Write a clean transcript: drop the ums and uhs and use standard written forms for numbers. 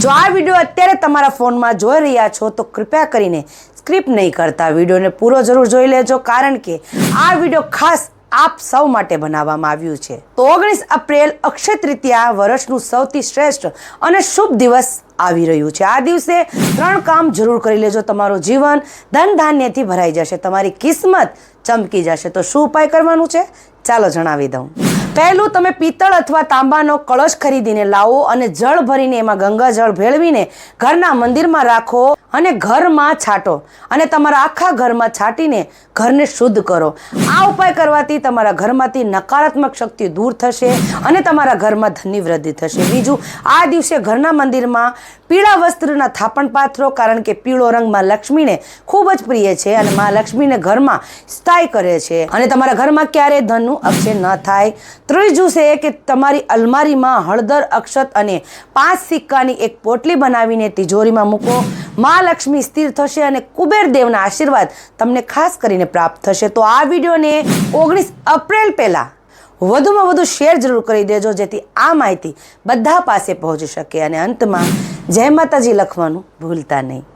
જો આ વિડીયો અત્યારે તમારા ફોનમાં જોઈ રહ્યા છો તો કૃપયા કરીને સ્ક્રિપ નહીં કરતા, વિડીયોને પૂરો જરૂર જોઈ લેજો, કારણ કે આ વિડીયો ખાસ આપ સૌ માટે બનાવવામાં આવ્યું છે। તો 19 એપ્રિલ અક્ષય તૃતીયા વર્ષનું સૌથી શ્રેષ્ઠ અને શુભ દિવસ આવી રહ્યું છે। આ દિવસે 3 કામ જરૂર કરી લેજો, તમારું જીવન ધન ધાન્યથી ભરાઈ જશે, તમારી કિસ્મત ચમકી જશે। તો શું ઉપાય કરવાનું છે ચાલો જણાવી દઉં। પહેલું, તમે પિત્તળ અથવા તાંબાનો કળશ ખરીદીને લાવો અને જળ ભરીને એમાં ગંગાજળ ભેળવીને ઘરના મંદિરમાં રાખો અને ઘરમાં છાંટો અને તમારા આખા ઘરમાં છાંટીને ઘરને શુદ્ધ કરો। આ ઉપાય કરવાથી તમારા ઘરમાંથી નકારાત્મક શક્તિ દૂર થશે અને તમારા ઘરમાં ધનની વૃદ્ધિ થશે। બીજું, આ દિવસે ઘરના મંદિરમાં પીળા વસ્ત્રના થાપણ પાથરો, કારણ કે પીળો રંગ માં લક્ષ્મીને ખૂબ જ પ્રિય છે અને માં લક્ષ્મીને ઘરમાં સ્થાયી કરે છે અને તમારા ઘરમાં ક્યારેય ધનનું અક્ષય ન થાય। ત્રીજું છે કે તમારી અલમારીમાં હળદર, અક્ષત અને 5 સિક્કાની એક પોટલી બનાવીને તિજોરીમાં મૂકો। માં લક્ષ્મી સ્થિર થશે અને કુબેર દેવના આશીર્વાદ તમને ખાસ કરીને પ્રાપ્ત થશે। તો આ વિડીયોને 19 એપ્રિલ પહેલાં વધુમાં વધુ શેર જરૂર કરી દેજો, જેથી આ માહિતી બધા પાસે પહોંચી શકે। અને અંતમાં જય માતાજી લખવાનું ભૂલતા નહીં।